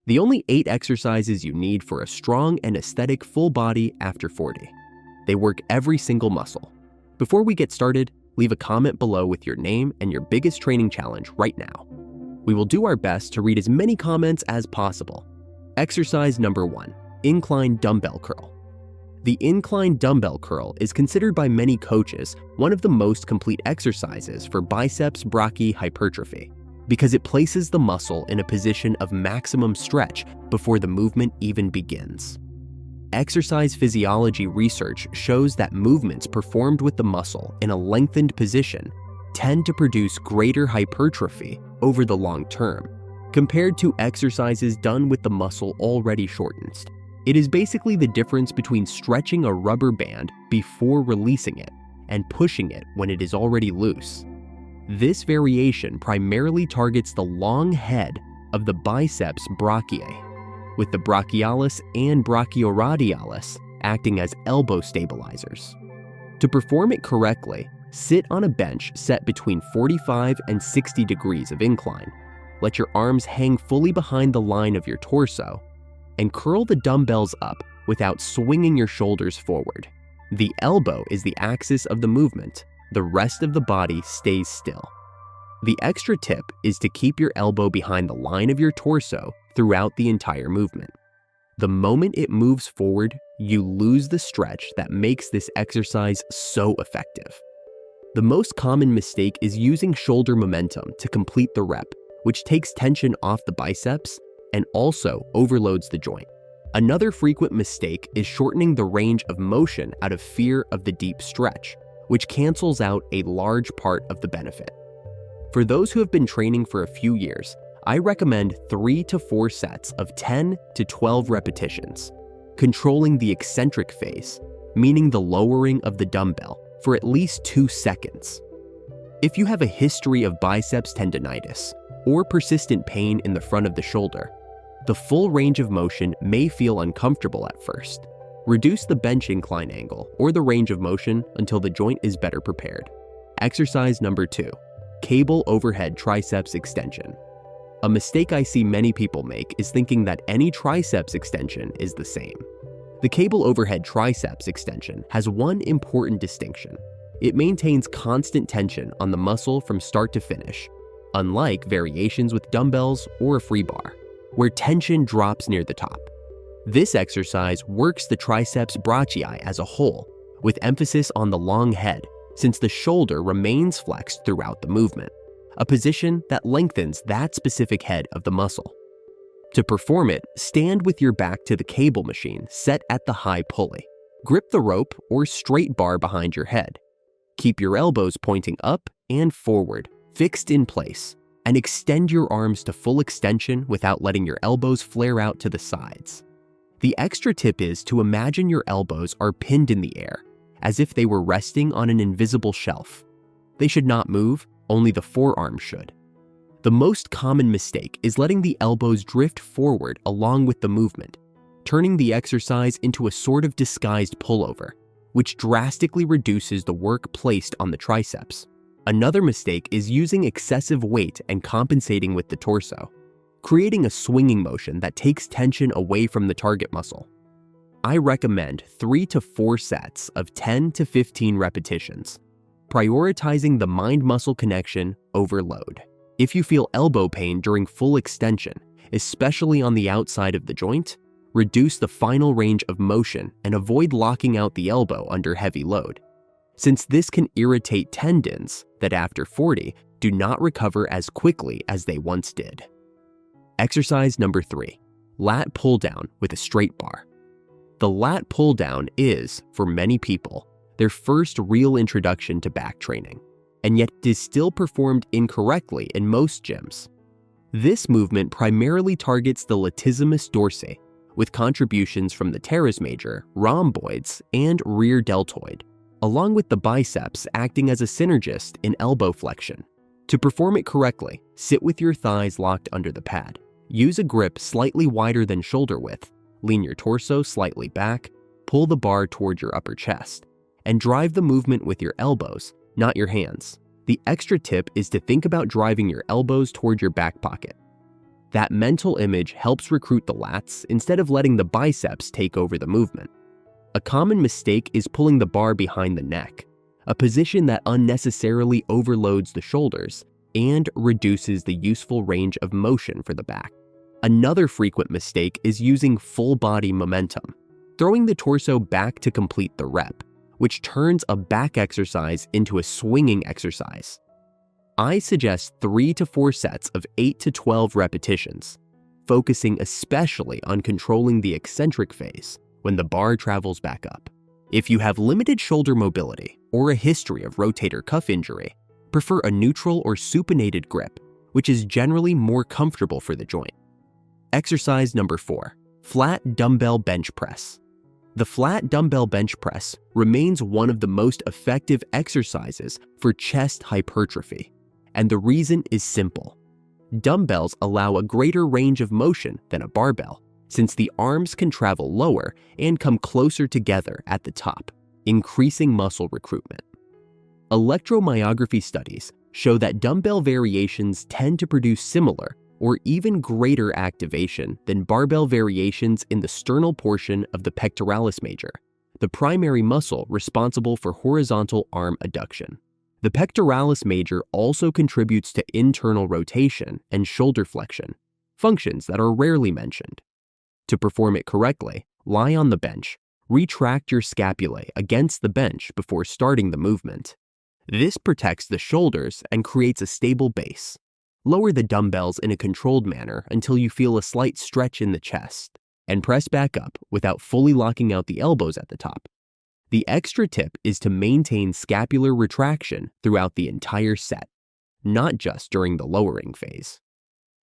The only 8 exercises you need for a strong and aesthetic full body after 40. They work every single muscle. Before we get started, leave a comment below with your name and your biggest training challenge right now. We will do our best to read as many comments as possible. Exercise number 1, incline dumbbell curl. The incline dumbbell curl is considered by many coaches one of the most complete exercises for biceps brachii hypertrophy because it places the muscle in a position of maximum stretch before the movement even begins. Exercise physiology research shows that movements performed with the muscle in a lengthened position tend to produce greater hypertrophy over the long term, compared to exercises done with the muscle already shortened. It is basically the difference between stretching a rubber band before releasing it and pushing it when it is already loose. This variation primarily targets the long head of the biceps brachii, with the brachialis and brachioradialis acting as elbow stabilizers. To perform it correctly, sit on a bench set between 45 and 60 degrees of incline. Let your arms hang fully behind the line of your torso, and curl the dumbbells up without swinging your shoulders forward. The elbow is the axis of the movement. The rest of the body stays still. The extra tip is to keep your elbow behind the line of your torso throughout the entire movement. The moment it moves forward, you lose the stretch that makes this exercise so effective. The most common mistake is using shoulder momentum to complete the rep, which takes tension off the biceps and also overloads the joint. Another frequent mistake is shortening the range of motion out of fear of the deep stretch, which cancels out a large part of the benefit. For those who have been training for a few years, I recommend 3 to 4 sets of 10 to 12 repetitions, controlling the eccentric phase, meaning the lowering of the dumbbell, for at least 2 seconds. If you have a history of biceps tendonitis or persistent pain in the front of the shoulder, the full range of motion may feel uncomfortable at first. Reduce the bench incline angle or the range of motion until the joint is better prepared. Exercise number 2, cable overhead triceps extension. A mistake I see many people make is thinking that any triceps extension is the same. The cable overhead triceps extension has one important distinction. It maintains constant tension on the muscle from start to finish, unlike variations with dumbbells or a free bar, where tension drops near the top. This exercise works the triceps brachii as a whole, with emphasis on the long head, since the shoulder remains flexed throughout the movement, a position that lengthens that specific head of the muscle. To perform it, stand with your back to the cable machine set at the high pulley. Grip the rope or straight bar behind your head. Keep your elbows pointing up and forward, fixed in place, and extend your arms to full extension without letting your elbows flare out to the sides. The extra tip is to imagine your elbows are pinned in the air, as if they were resting on an invisible shelf. They should not move, only the forearm should. The most common mistake is letting the elbows drift forward along with the movement, turning the exercise into a sort of disguised pullover, which drastically reduces the work placed on the triceps. Another mistake is using excessive weight and compensating with the torso, creating a swinging motion that takes tension away from the target muscle. I recommend 3 to 4 sets of 10 to 15 repetitions, prioritizing the mind-muscle connection over load. If you feel elbow pain during full extension, especially on the outside of the joint, reduce the final range of motion and avoid locking out the elbow under heavy load, since this can irritate tendons that after 40 do not recover as quickly as they once did. Exercise number 3, lat pull down with a straight bar. The lat pull down is, for many people, their first real introduction to back training, and yet it is still performed incorrectly in most gyms. This movement primarily targets the latissimus dorsi, with contributions from the teres major, rhomboids, and rear deltoid, along with the biceps acting as a synergist in elbow flexion. To perform it correctly, sit with your thighs locked under the pad. Use a grip slightly wider than shoulder width, lean your torso slightly back, pull the bar toward your upper chest, and drive the movement with your elbows, not your hands. The extra tip is to think about driving your elbows toward your back pocket. That mental image helps recruit the lats instead of letting the biceps take over the movement. A common mistake is pulling the bar behind the neck, a position that unnecessarily overloads the shoulders and reduces the useful range of motion for the back. Another frequent mistake is using full body momentum, throwing the torso back to complete the rep, which turns a back exercise into a swinging exercise. I suggest 3 to 4 sets of 8 to 12 repetitions, focusing especially on controlling the eccentric phase when the bar travels back up. If you have limited shoulder mobility or a history of rotator cuff injury, prefer a neutral or supinated grip, which is generally more comfortable for the joint. Exercise number 4, flat dumbbell bench press. The flat dumbbell bench press remains one of the most effective exercises for chest hypertrophy, and the reason is simple. Dumbbells allow a greater range of motion than a barbell, since the arms can travel lower and come closer together at the top, increasing muscle recruitment. Electromyography studies show that dumbbell variations tend to produce similar or even greater activation than barbell variations in the sternal portion of the pectoralis major, the primary muscle responsible for horizontal arm adduction. The pectoralis major also contributes to internal rotation and shoulder flexion, functions that are rarely mentioned. To perform it correctly, lie on the bench, retract your scapulae against the bench before starting the movement. This protects the shoulders and creates a stable base. Lower the dumbbells in a controlled manner until you feel a slight stretch in the chest, and press back up without fully locking out the elbows at the top. The extra tip is to maintain scapular retraction throughout the entire set, not just during the lowering phase.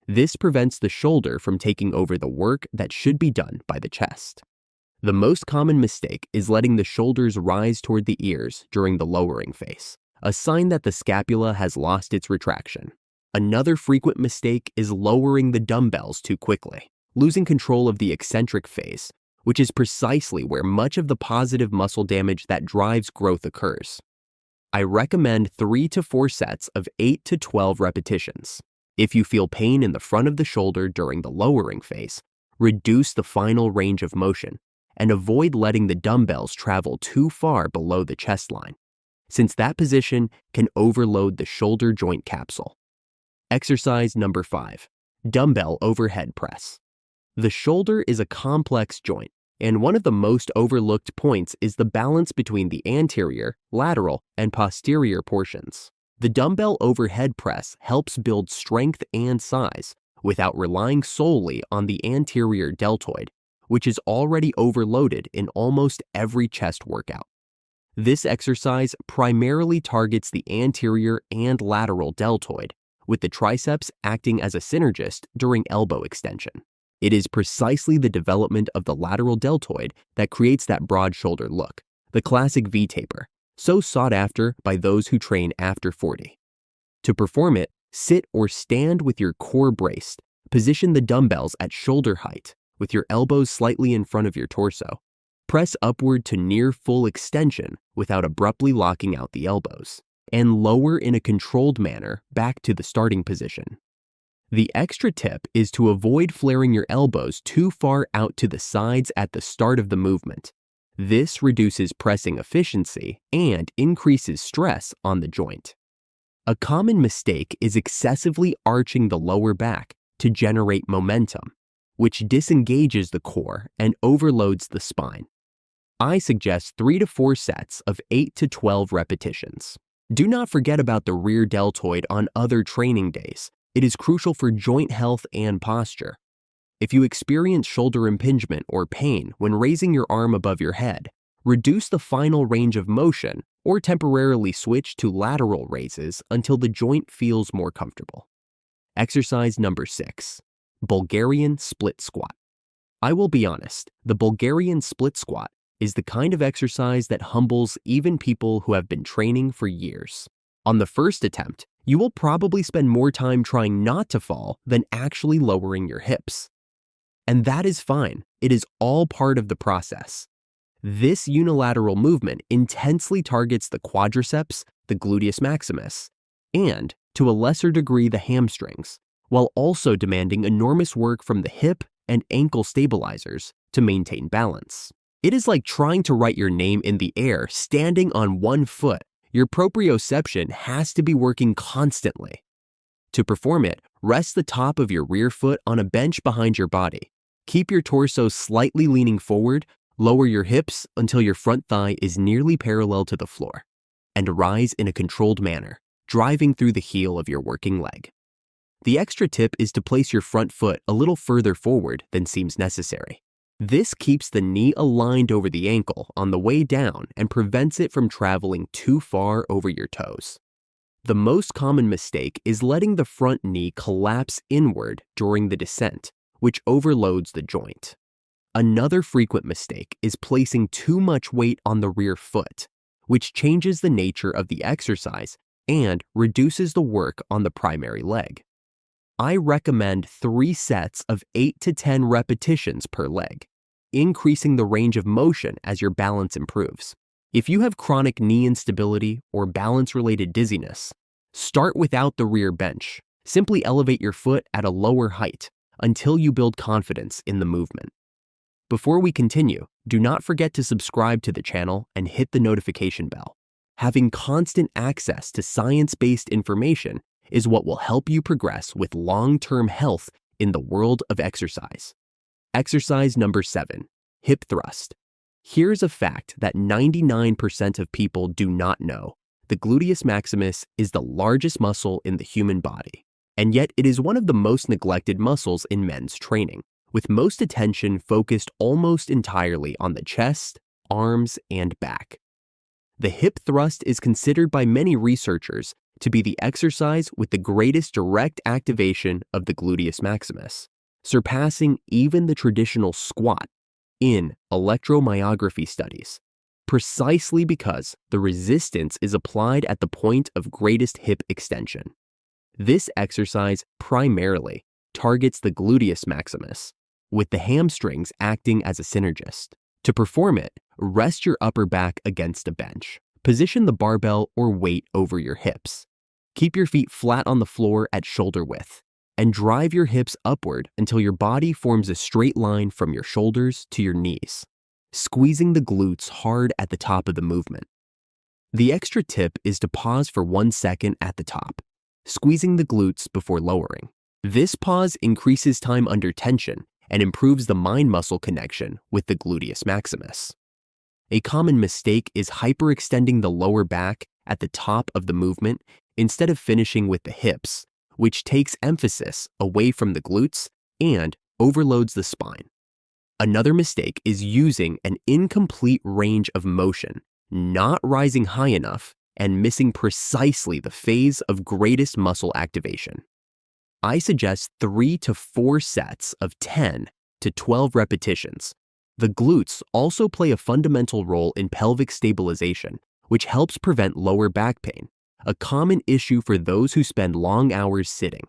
This prevents the shoulder from taking over the work that should be done by the chest. The most common mistake is letting the shoulders rise toward the ears during the lowering phase, a sign that the scapula has lost its retraction. Another frequent mistake is lowering the dumbbells too quickly, losing control of the eccentric phase, which is precisely where much of the positive muscle damage that drives growth occurs. I recommend 3 to 4 sets of 8 to 12 repetitions. If you feel pain in the front of the shoulder during the lowering phase, reduce the final range of motion and avoid letting the dumbbells travel too far below the chest line, since that position can overload the shoulder joint capsule. Exercise number 5, dumbbell overhead press. The shoulder is a complex joint, and one of the most overlooked points is the balance between the anterior, lateral, and posterior portions. The dumbbell overhead press helps build strength and size without relying solely on the anterior deltoid, which is already overloaded in almost every chest workout. This exercise primarily targets the anterior and lateral deltoid, with the triceps acting as a synergist during elbow extension. It is precisely the development of the lateral deltoid that creates that broad shoulder look, the classic V-taper, so sought after by those who train after 40. To perform it, sit or stand with your core braced. Position the dumbbells at shoulder height, with your elbows slightly in front of your torso. Press upward to near full extension without abruptly locking out the elbows, and lower in a controlled manner back to the starting position. The extra tip is to avoid flaring your elbows too far out to the sides at the start of the movement. This reduces pressing efficiency and increases stress on the joint. A common mistake is excessively arching the lower back to generate momentum, which disengages the core and overloads the spine. I suggest 3 to 4 sets of 8 to 12 repetitions. Do not forget about the rear deltoid on other training days. It is crucial for joint health and posture. If you experience shoulder impingement or pain when raising your arm above your head, reduce the final range of motion or temporarily switch to lateral raises until the joint feels more comfortable. Exercise number 6, Bulgarian split squat. I will be honest, the Bulgarian split squat is the kind of exercise that humbles even people who have been training for years. On the first attempt, you will probably spend more time trying not to fall than actually lowering your hips. And that is fine. It is all part of the process. This unilateral movement intensely targets the quadriceps, the gluteus maximus, and, to a lesser degree, the hamstrings, while also demanding enormous work from the hip and ankle stabilizers to maintain balance. It is like trying to write your name in the air standing on one foot. Your proprioception has to be working constantly. To perform it, rest the top of your rear foot on a bench behind your body. Keep your torso slightly leaning forward, lower your hips until your front thigh is nearly parallel to the floor, and rise in a controlled manner, driving through the heel of your working leg. The extra tip is to place your front foot a little further forward than seems necessary. This keeps the knee aligned over the ankle on the way down and prevents it from traveling too far over your toes. The most common mistake is letting the front knee collapse inward during the descent, which overloads the joint. Another frequent mistake is placing too much weight on the rear foot, which changes the nature of the exercise and reduces the work on the primary leg. I recommend 3 sets of 8 to 10 repetitions per leg, increasing the range of motion as your balance improves. If you have chronic knee instability or balance-related dizziness, start without the rear bench. Simply elevate your foot at a lower height until you build confidence in the movement. Before we continue, do not forget to subscribe to the channel and hit the notification bell. Having constant access to science-based information is what will help you progress with long-term health in the world of exercise. Exercise number 7, hip thrust. Here's a fact that 99% of people do not know. The gluteus maximus is the largest muscle in the human body, and yet it is one of the most neglected muscles in men's training, with most attention focused almost entirely on the chest, arms, and back. The hip thrust is considered by many researchers to be the exercise with the greatest direct activation of the gluteus maximus, surpassing even the traditional squat in electromyography studies, precisely because the resistance is applied at the point of greatest hip extension. This exercise primarily targets the gluteus maximus, with the hamstrings acting as a synergist. To perform it, rest your upper back against a bench. Position the barbell or weight over your hips. Keep your feet flat on the floor at shoulder width, and drive your hips upward until your body forms a straight line from your shoulders to your knees, squeezing the glutes hard at the top of the movement. The extra tip is to pause for 1 second at the top, squeezing the glutes before lowering. This pause increases time under tension and improves the mind-muscle connection with the gluteus maximus. A common mistake is hyperextending the lower back at the top of the movement instead of finishing with the hips, which takes emphasis away from the glutes and overloads the spine. Another mistake is using an incomplete range of motion, not rising high enough, and missing precisely the phase of greatest muscle activation. I suggest 3 to 4 sets of 10 to 12 repetitions. The glutes also play a fundamental role in pelvic stabilization, which helps prevent lower back pain, a common issue for those who spend long hours sitting.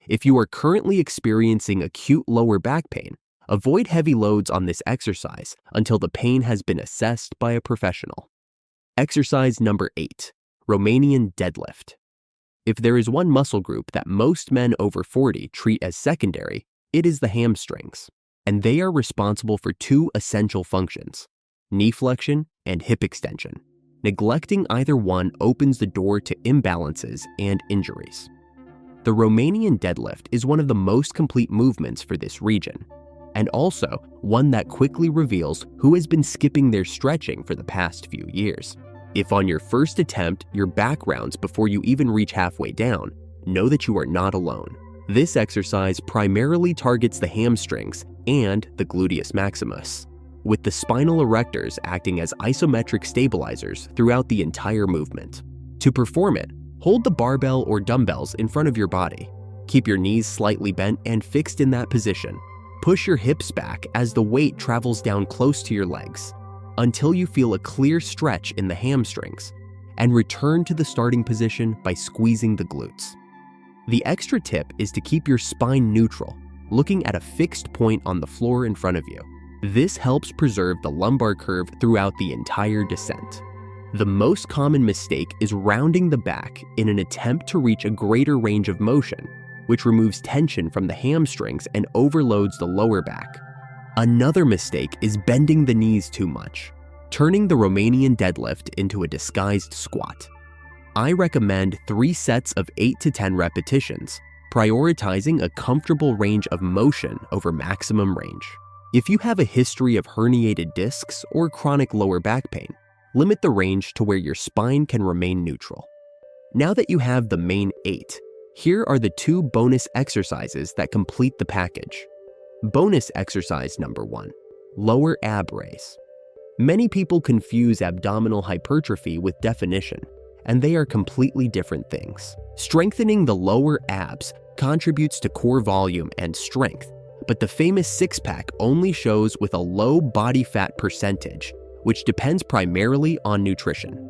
If you are currently experiencing acute lower back pain, avoid heavy loads on this exercise until the pain has been assessed by a professional. Exercise number 8, Romanian deadlift. If there is one muscle group that most men over 40 treat as secondary, it is the hamstrings, and they are responsible for 2 essential functions: knee flexion and hip extension. Neglecting either one opens the door to imbalances and injuries. The Romanian deadlift is one of the most complete movements for this region, and also one that quickly reveals who has been skipping their stretching for the past few years. If on your first attempt your back rounds before you even reach halfway down, know that you are not alone. This exercise primarily targets the hamstrings and the gluteus maximus, with the spinal erectors acting as isometric stabilizers throughout the entire movement. To perform it, hold the barbell or dumbbells in front of your body. Keep your knees slightly bent and fixed in that position. Push your hips back as the weight travels down close to your legs until you feel a clear stretch in the hamstrings, and return to the starting position by squeezing the glutes. The extra tip is to keep your spine neutral, looking at a fixed point on the floor in front of you. This helps preserve the lumbar curve throughout the entire descent. The most common mistake is rounding the back in an attempt to reach a greater range of motion, which removes tension from the hamstrings and overloads the lower back. Another mistake is bending the knees too much, turning the Romanian deadlift into a disguised squat. I recommend 3 sets of 8 to 10 repetitions, prioritizing a comfortable range of motion over maximum range. If you have a history of herniated discs or chronic lower back pain, limit the range to where your spine can remain neutral. Now that you have the main 8, here are the 2 bonus exercises that complete the package. Bonus exercise number 1, lower ab raise. Many people confuse abdominal hypertrophy with definition, and they are completely different things. Strengthening the lower abs contributes to core volume and strength, but the famous six-pack only shows with a low body fat percentage, which depends primarily on nutrition.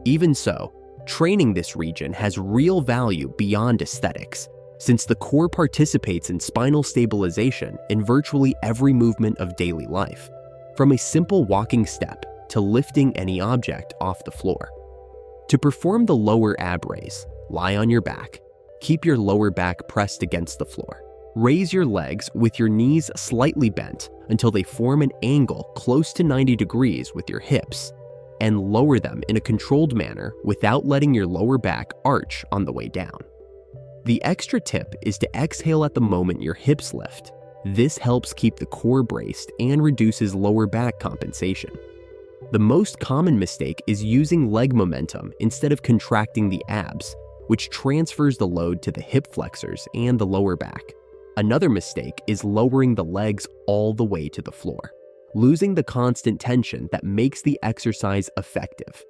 Even so, training this region has real value beyond aesthetics, since the core participates in spinal stabilization in virtually every movement of daily life, from a simple walking step to lifting any object off the floor. To perform the lower ab raise, lie on your back. Keep your lower back pressed against the floor. Raise your legs with your knees slightly bent until they form an angle close to 90 degrees with your hips, and lower them in a controlled manner without letting your lower back arch on the way down. The extra tip is to exhale at the moment your hips lift. This helps keep the core braced and reduces lower back compensation. The most common mistake is using leg momentum instead of contracting the abs, which transfers the load to the hip flexors and the lower back. Another mistake is lowering the legs all the way to the floor, losing the constant tension that makes the exercise effective.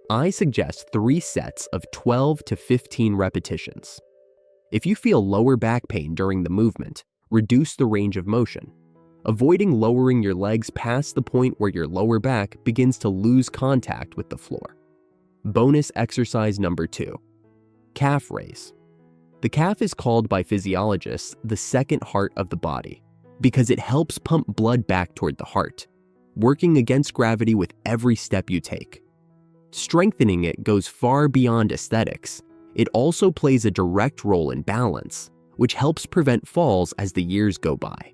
I suggest 3 sets of 12 to 15 repetitions. If you feel lower back pain during the movement, reduce the range of motion, avoiding lowering your legs past the point where your lower back begins to lose contact with the floor. Bonus exercise number 2, calf raise. The calf is called by physiologists the second heart of the body because it helps pump blood back toward the heart, working against gravity with every step you take. Strengthening it goes far beyond aesthetics. It also plays a direct role in balance, which helps prevent falls as the years go by.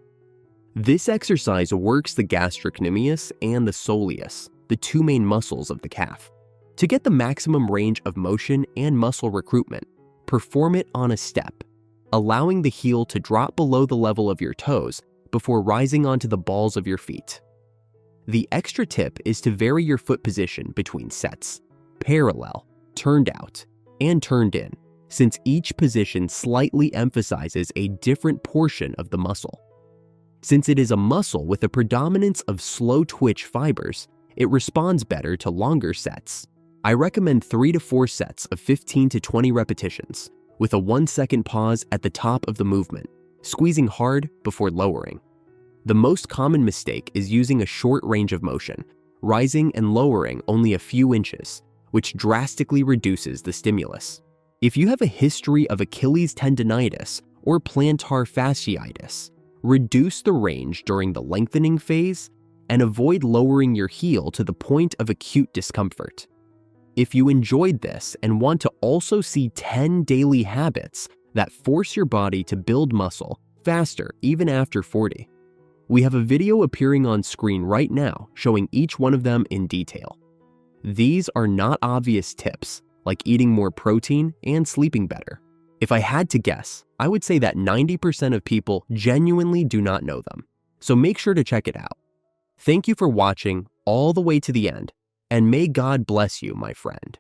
This exercise works the gastrocnemius and the soleus, the 2 main muscles of the calf. To get the maximum range of motion and muscle recruitment, perform it on a step, allowing the heel to drop below the level of your toes before rising onto the balls of your feet. The extra tip is to vary your foot position between sets, parallel, turned out, and turned in, since each position slightly emphasizes a different portion of the muscle. Since it is a muscle with a predominance of slow twitch fibers, it responds better to longer sets. I recommend 3 to 4 sets of 15 to 20 repetitions, with a 1-second pause at the top of the movement, squeezing hard before lowering. The most common mistake is using a short range of motion, rising and lowering only a few inches, which drastically reduces the stimulus. If you have a history of Achilles tendonitis or plantar fasciitis, reduce the range during the lengthening phase and avoid lowering your heel to the point of acute discomfort. If you enjoyed this and want to also see 10 daily habits that force your body to build muscle faster even after 40, we have a video appearing on screen right now showing each one of them in detail. These are not obvious tips like eating more protein and sleeping better. If I had to guess, I would say that 90% of people genuinely do not know them, so make sure to check it out. Thank you for watching all the way to the end, and may God bless you, my friend.